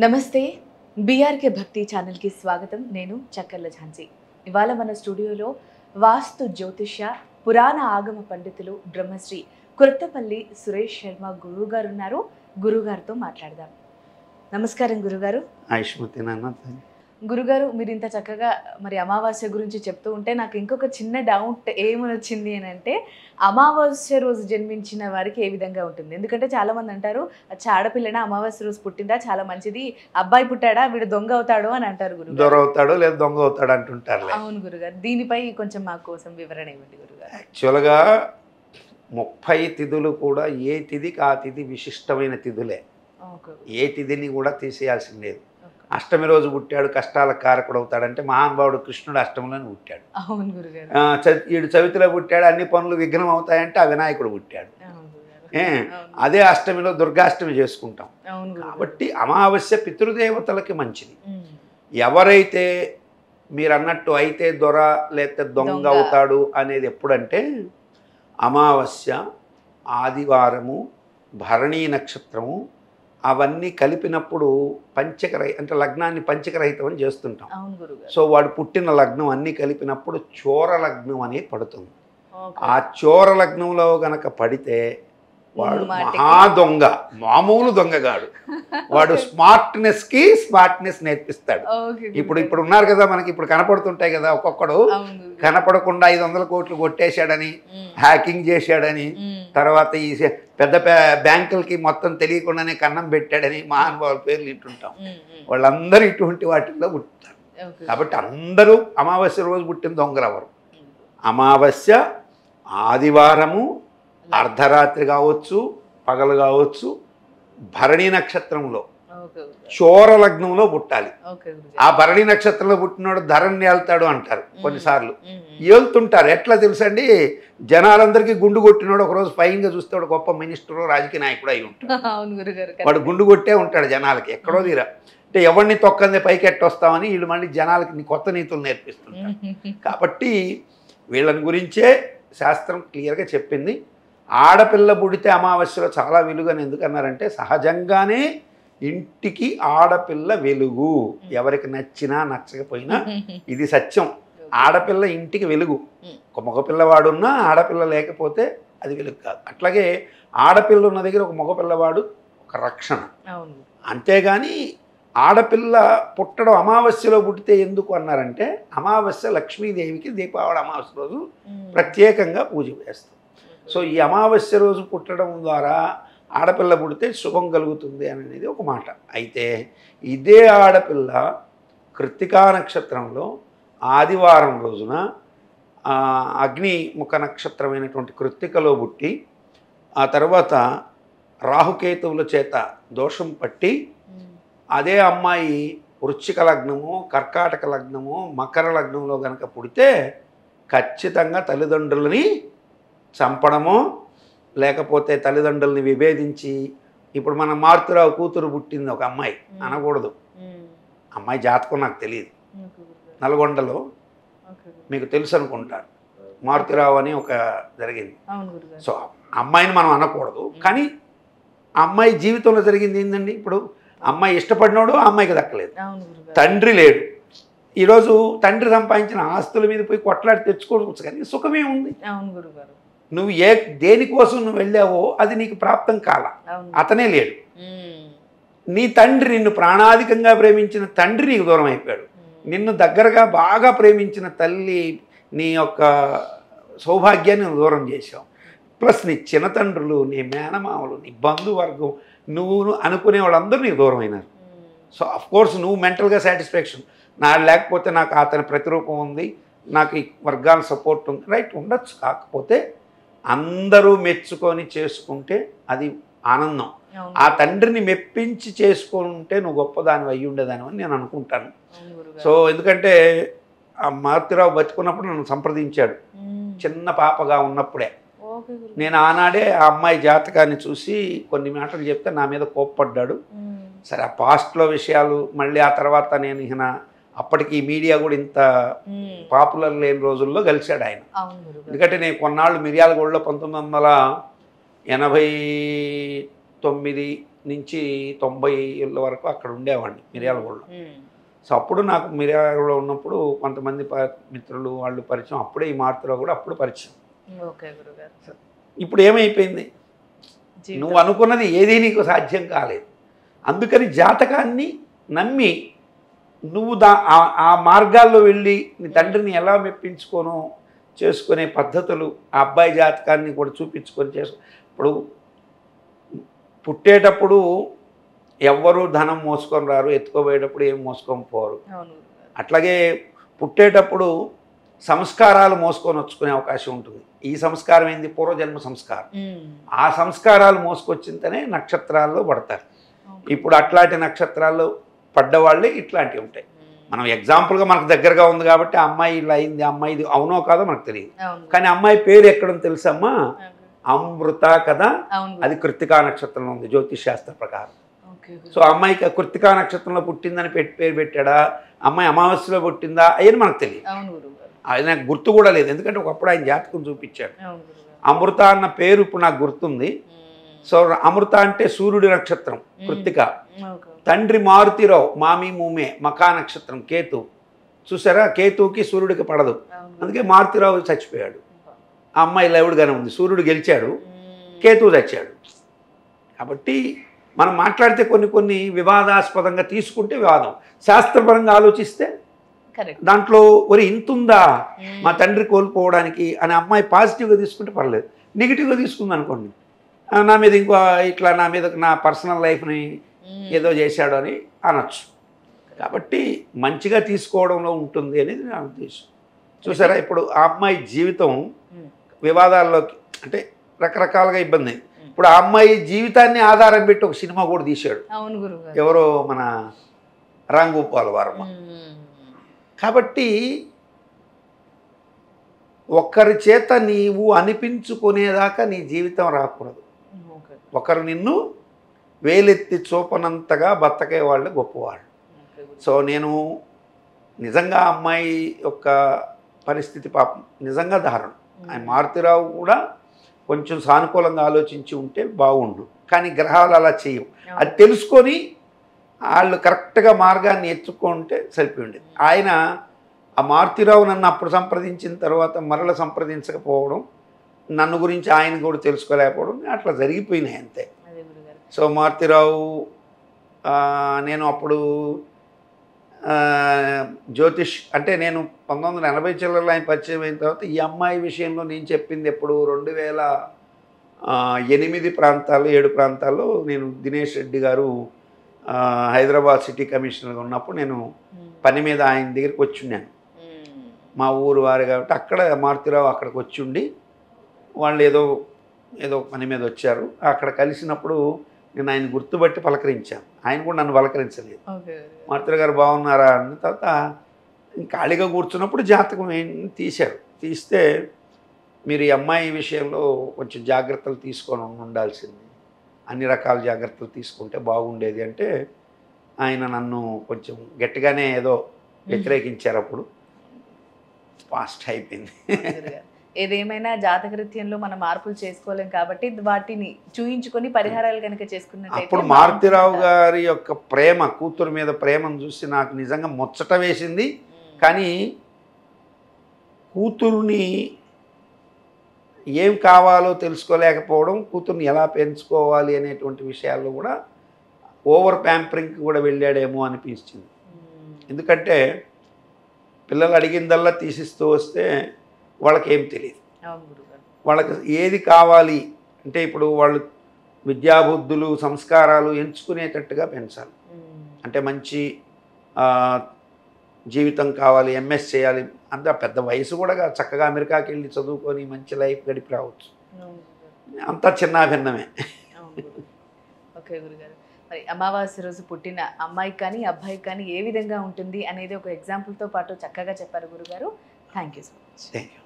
నమస్తే బీఆర్కే భక్తి ఛానల్కి స్వాగతం. నేను చక్కర్ల ఝాన్సీ. ఇవాళ మన స్టూడియోలో వాస్తు జ్యోతిష్య పురాణ ఆగమ పండితులు బ్రహ్మశ్రీ కురత్తపల్లి సురేష్ శర్మ గురువు గారు ఉన్నారు. గురుగారితో మాట్లాడదాం. నమస్కారం గురుగారు. ఆయుష్మతి నాన్న. గురుగారు, మీరు ఇంత చక్కగా మరి అమావాస్య గురించి చెప్తూ ఉంటే నాకు ఇంకొక చిన్న డౌట్ ఏమని వచ్చింది అని అంటే, అమావాస్య రోజు జన్మించిన వారికి ఏ విధంగా ఉంటుంది? ఎందుకంటే చాలా మంది అంటారు, ఆడపిల్లన అమావాస్య రోజు పుట్టిందా చాలా మంచిది, అబ్బాయి పుట్టాడా వీడు దొంగ అవుతాడు అని అంటారు గురుగారు. దొర అవుతాడో లేదా దొంగ అవుతాడు అంటుంటారు. అవును గురుగారు, దీనిపై కొంచెం మా కోసం వివరణ ఇవ్వండి గురుగారు. యాక్చువల్గా 30 తిథులు కూడా ఏ తిథికి ఆ తిథి విశిష్టమైన తిథులే. ఏ తిథిని కూడా తీసేయాల్సిన లేదు. అష్టమి రోజు పుట్టాడు కష్టాలకు కారకుడు అవుతాడంటే మహానుభావుడు కృష్ణుడు అష్టమిలోనే పుట్టాడు. అవును గురుగారు. ఈడు చవితిలో పుట్టాడు అన్ని పనులు విఘ్నం అవుతాయంటే ఆ వినాయకుడు పుట్టాడు. అదే అష్టమిలో దుర్గాష్టమి చేసుకుంటాం. కాబట్టి అమావాస్య పితృదేవతలకి మంచిది. ఎవరైతే మీరు అన్నట్టు అయితే దొర లేకపోతే దొంగ అవుతాడు అనేది ఎప్పుడంటే అమావాస్య, ఆదివారము, భరణీ నక్షత్రము అవన్నీ కలిపినప్పుడు అంటే లగ్నాన్ని పంచకరహితం అని చేస్తుంటాం. సో వాడు పుట్టిన లగ్నం అన్నీ కలిపినప్పుడు చోర లగ్నం అనేది పడుతుంది. ఆ చోర లగ్నంలో గనక పడితే వాడు మహా దొంగ, మామూలు దొంగగాడు. వాడు స్మార్ట్నెస్ నేర్పిస్తాడు. ఇప్పుడు ఉన్నారు కదా మనకి, ఇప్పుడు కనపడుతుంటాయి కదా, ఒక్కొక్కడు కనపడకుండా 500 కోట్లు కొట్టేశాడని, హ్యాకింగ్ చేశాడని, తర్వాత ఈ పెద్ద బ్యాంకులకి మొత్తం తెలియకుండానే కన్నం పెట్టాడని మహానుభావుల పేర్లు వింటుంటాం. వాళ్ళందరూ ఇటువంటి వాటిల్లో పుట్టారు. కాబట్టి అందరూ అమావాస్య రోజు పుట్టిన దొంగలు ఎవరు? అమావాస్య, ఆదివారము, అర్ధరాత్రి కావచ్చు, పగలు కావచ్చు, భరణీ నక్షత్రంలో చోర లగ్నంలో పుట్టాలి. ఆ భరణీ నక్షత్రంలో పుట్టినోడు ధరణి వెళ్తాడు అంటారు. కొన్నిసార్లు వెళ్తుంటారు. ఎట్లా తెలుసండి? జనాలందరికీ గుండు కొట్టినోడు ఒకరోజు పైగా చూస్తే వాడు గొప్ప మినిస్టరు, రాజకీయ నాయకుడు అయి ఉంటాడు. వాడు గుండు కొట్టే ఉంటాడు జనాలకి. ఎక్కడో తీరా అంటే ఎవరిని తొక్కందే పైకి ఎట్టొస్తామని వీళ్ళు మళ్ళీ జనాలకి కొత్త నీతులు నేర్పిస్తుంటారు. కాబట్టి వీళ్ళని గురించే శాస్త్రం క్లియర్గా చెప్పింది. ఆడపిల్ల పుడితే అమావాస్యలో చాలా వెలుగు అని ఎందుకన్నారంటే, సహజంగానే ఇంటికి ఆడపిల్ల వెలుగు. ఎవరికి నచ్చినా నచ్చకపోయినా ఇది సత్యం. ఆడపిల్ల ఇంటికి వెలుగు. ఒక మగపిల్లవాడున్నా ఆడపిల్ల లేకపోతే అది వెలుగు కాదు. అట్లాగే ఆడపిల్ల ఉన్న దగ్గర ఒక మగపిల్లవాడు ఒక రక్షణ. అంతేగాని ఆడపిల్ల పుట్టడం అమావాస్యలో పుట్టితే ఎందుకు అన్నారంటే, అమావాస్య లక్ష్మీదేవికి దీపావళి అమావాస్య రోజు ప్రత్యేకంగా పూజ చేస్తాం. సో ఈ అమావాస్య రోజు పుట్టడం ద్వారా ఆడపిల్ల పుడితే శుభం కలుగుతుంది అనేది ఒక మాట. అయితే ఇదే ఆడపిల్ల కృత్తికా నక్షత్రంలో ఆదివారం రోజున అగ్నిముఖ నక్షత్రమైనటువంటి కృత్తికలో పుట్టి, ఆ తర్వాత రాహుకేతువుల చేత దోషం పట్టి, అదే అమ్మాయి వృశ్చిక లగ్నము, కర్కాటక లగ్నము, మకర లగ్నంలో కనుక పుడితే ఖచ్చితంగా తల్లిదండ్రులని చంపడము, లేకపోతే తల్లిదండ్రులని విభేదించి, ఇప్పుడు మన మారుతిరావు కూతురు పుట్టింది ఒక అమ్మాయి అనకూడదు. అమ్మాయి జాతకం నాకు తెలియదు. నల్గొండలో మీకు తెలుసు అనుకుంటారు, మారుతిరావు అని ఒక జరిగింది. సో అమ్మాయిని మనం అనకూడదు. కానీ అమ్మాయి జీవితంలో జరిగింది ఏంటండి? ఇప్పుడు అమ్మాయి ఇష్టపడినోడు ఆ అమ్మాయికి దక్కలేదు, తండ్రి లేడు. ఈరోజు తండ్రి సంపాదించిన ఆస్తుల మీద పోయి కొట్లాడి తెచ్చుకోవచ్చు, కానీ సుఖమే ఉంది. నువ్వు దేనికోసం నువ్వు వెళ్ళావో అది నీకు ప్రాప్తం కాల. అతనే లేడు. నీ తండ్రి, నిన్ను ప్రాణాధికంగా ప్రేమించిన తండ్రి నీకు దూరం అయిపోయాడు. నిన్ను దగ్గరగా బాగా ప్రేమించిన తల్లి నీ యొక్క సౌభాగ్యాన్ని నువ్వు దూరం చేసావు. ప్లస్ నీ చిన్నతండ్రులు, నీ మేనమామలు, నీ బంధువర్గం, నువ్వు అనుకునే వాళ్ళందరూ నీకు దూరం అయినారు. సో అఫ్కోర్స్ నువ్వు మెంటల్గా సాటిస్ఫాక్షన్, లేకపోతే నాకు అతని ప్రతిరూపం ఉంది, నాకు ఈ వర్గాల సపోర్ట్ ఉంది, రైట్, ఉండొచ్చు. కాకపోతే అందరూ మెచ్చుకొని చేసుకుంటే అది ఆనందం. ఆ తండ్రిని మెప్పించి చేసుకుంటే నువ్వు గొప్పదాని అయ్యి ఉండేదాని అని నేను అనుకుంటాను. సో ఎందుకంటే ఆ మారుతిరావు బతుకున్నప్పుడు నన్ను సంప్రదించాడు, చిన్న పాపగా ఉన్నప్పుడే. నేను ఆనాడే ఆ అమ్మాయి జాతకాన్ని చూసి కొన్ని మాటలు చెప్తే నా మీద కోప్పడ్డాడు. సరే, ఆ పాస్ట్లో విషయాలు మళ్ళీ ఆ తర్వాత నేను అప్పటికి మీడియా కూడా ఇంత పాపులర్ లేని రోజుల్లో కలిశాడు ఆయన. ఎందుకంటే నేను కొన్నాళ్ళు మిర్యాలగూడలో 1989 నుంచి 90 ఏళ్ళ వరకు అక్కడ ఉండేవాడిని మిర్యాలగూడలో. సో అప్పుడు నాకు మిర్యాలగూడలో ఉన్నప్పుడు కొంతమంది మిత్రులు వాళ్ళు పరిచయం, అప్పుడే ఈ మారుతిరావు కూడా అప్పుడు పరిచయం. ఓకే గురుగారు. ఇప్పుడు ఏమైపోయింది, నువ్వు అనుకున్నది ఏదీ నీకు సాధ్యం కాలేదు. అందుకని జాతకాన్ని నమ్మి నువ్వు ఆ మార్గాల్లో వెళ్ళి నీ తండ్రిని ఎలా మెప్పించుకోనో చేసుకునే పద్ధతులు, ఆ అబ్బాయి జాతకాన్ని కూడా చూపించుకొని ఇప్పుడు పుట్టేటప్పుడు ఎవ్వరూ ధనం మోసుకొని రారు, ఎత్తుకోబోయేటప్పుడు ఏం మోసుకొని పోరు. అట్లాగే పుట్టేటప్పుడు సంస్కారాలు మోసుకొని వచ్చుకునే అవకాశం ఉంటుంది. ఈ సంస్కారం ఏంది, పూర్వజన్మ సంస్కారం. ఆ సంస్కారాలు మోసుకొచ్చింతనే నక్షత్రాల్లో పడతారు. ఇప్పుడు అట్లాంటి నక్షత్రాల్లో పడ్డవాళ్ళే ఇట్లాంటివి ఉంటాయి. మనం ఎగ్జాంపుల్గా మనకు దగ్గరగా ఉంది కాబట్టి ఆ అమ్మాయి ఇలా అయింది, అమ్మాయి ఇది అవునో కాదో మనకు తెలియదు. కానీ అమ్మాయి పేరు ఎక్కడో తెలుసమ్మా, అమృత కదా, అది కృత్తికా నక్షత్రంలో ఉంది జ్యోతిష్ శాస్త్ర ప్రకారం. సో అమ్మాయికి కృత్తికా నక్షత్రంలో పుట్టిందని పేరు పెట్టాడా, అమ్మాయి అమావాస్యలో పుట్టిందా అయ్యని మనకు తెలియదు. అది నాకు గుర్తు కూడా లేదు, ఎందుకంటే ఒకప్పుడు ఆయన జాతకం చూపించాడు. అమృత అన్న పేరు ఇప్పుడు నాకు గుర్తుంది. సో అమృత అంటే సూర్యుడి నక్షత్రం కృత్తిక, తండ్రి మారుతిరావు మామి మూమే మకా నక్షత్రం కేతు. చూసారా, కేతువుకి సూర్యుడికి పడదు, అందుకే మారుతిరావు చచ్చిపోయాడు. ఆ అమ్మాయి లవుడుగానే ఉంది, సూర్యుడు గెలిచాడు, కేతువు చచ్చాడు. కాబట్టి మనం మాట్లాడితే కొన్ని వివాదాస్పదంగా తీసుకుంటే వివాదం, శాస్త్రపరంగా ఆలోచిస్తే దాంట్లో ఒరి ఇంతుందా మా తండ్రి కోల్పోవడానికి అని అమ్మాయి పాజిటివ్గా తీసుకుంటే పర్లేదు. నెగిటివ్గా తీసుకుంది అనుకోండి, నా మీద ఇంకో ఇట్లా నా మీద నా పర్సనల్ లైఫ్ని ఏదో చేశాడు అని అనొచ్చు. కాబట్టి మంచిగా తీసుకోవడంలో ఉంటుంది అనేది నా ఉద్దేశం. చూసారా, ఇప్పుడు ఆ అమ్మాయి జీవితం వివాదాల్లోకి అంటే రకరకాలుగా ఇబ్బంది. ఇప్పుడు ఆ అమ్మాయి జీవితాన్ని ఆధారం పెట్టి ఒక సినిమా కూడా తీశాడు ఎవరో మన రామ్ గోపాల్ వర్మ. కాబట్టి ఒకరి చేత నీవు అనిపించుకునేదాకా నీ జీవితం రాకూడదు. ఒకరు నిన్ను వేలెత్తి చూపనంతగా బతకే వాళ్ళు గొప్పవాళ్ళు. సో నేను నిజంగా అమ్మాయి యొక్క పరిస్థితి పాపం నిజంగా దారుణం. ఆయన మారుతిరావు కూడా కొంచెం సానుకూలంగా ఆలోచించి ఉంటే బాగుండు, కానీ గ్రహాలు అలా చేయవు. అది తెలుసుకొని వాళ్ళు కరెక్ట్గా మార్గాన్ని ఎత్తుకుంటే సరిపోయింది. ఆయన ఆ మారుతిరావు నన్ను అప్పుడు సంప్రదించిన తర్వాత మరల సంప్రదించకపోవడం, నన్ను గురించి ఆయన కూడా తెలుసుకోలేకపోవడం అట్లా జరిగిపోయినాయి అంతే. సో మారుతిరావు నేను అప్పుడు జ్యోతిష్ అంటే నేను 1980 చిల్లరలో ఆయన పరిచయం అయిన తర్వాత ఈ అమ్మాయి విషయంలో నేను చెప్పింది ఎప్పుడు 2008 ప్రాంతాల్లో 7 ప్రాంతాల్లో నేను దినేష్ రెడ్డి గారు హైదరాబాద్ సిటీ కమిషనర్గా ఉన్నప్పుడు నేను పని మీద ఆయన దగ్గరికి వచ్చిండాను. మా ఊరు వారు కాబట్టి అక్కడ మారుతిరావు అక్కడికి వచ్చి వాళ్ళు ఏదో పని మీద వచ్చారు. అక్కడ కలిసినప్పుడు నేను ఆయన గుర్తుపట్టి పలకరించాను, ఆయన కూడా నన్ను పలకరించలేదు. మారుతిరావు గారు బాగున్నారా అన్న తర్వాత ఖాళీగా కూర్చున్నప్పుడు జాతకం తీశారు. తీస్తే మీరు ఈ అమ్మాయి విషయంలో కొంచెం జాగ్రత్తలు తీసుకొని ఉండాల్సింది, అన్ని రకాల జాగ్రత్తలు తీసుకుంటే బాగుండేది అంటే ఆయన నన్ను కొంచెం గట్టిగానే ఏదో వ్యతిరేకించారు. అప్పుడు ఫాస్ట్ అయిపోయింది. ఏదేమైనా జాతకరీత్యంలో మనం మార్పులు చేసుకోలేం కాబట్టి వాటిని చూయించుకొని పరిహారాలు కనుక చేసుకున్నట్లయితే అప్పుడు మారుతిరావు గారి యొక్క ప్రేమ, కూతురు మీద ప్రేమను చూసి నాకు నిజంగా ముచ్చట వేసింది. కానీ కూతురుని ఏం కావాలో తెలుసుకోలేకపోవడం, కూతుర్ని ఎలా పెంచుకోవాలి అనేటువంటి విషయాల్లో కూడా ఓవర్ ప్యాంపరింగ్కి కూడా వెళ్ళాడేమో అనిపించింది. ఎందుకంటే పిల్లలు అడిగిందల్లా తీసిస్తూ వస్తే వాళ్ళకి ఏం తెలియదు. వాళ్ళకి ఏది కావాలి అంటే ఇప్పుడు వాళ్ళు విద్యాబుద్ధులు సంస్కారాలు ఎంచుకునేటట్టుగా పెంచాలి. అంటే మంచి జీవితం కావాలి, ఎంఎస్ చేయాలి, అంత పెద్ద వయసు కూడా చక్కగా అమెరికాకి వెళ్ళి చదువుకొని మంచి లైఫ్ గడిపి రావచ్చు. అంతా చిన్నాభిన్నమే. ఓకే గురుగారు, మరి అమావాస్య రోజు పుట్టిన అమ్మాయికి కానీ అబ్బాయికి కానీ ఏ విధంగా ఉంటుంది అనేది ఒక ఎగ్జాంపుల్తో పాటు చక్కగా చెప్పారు గురుగారు. Thank you so much. Thank you.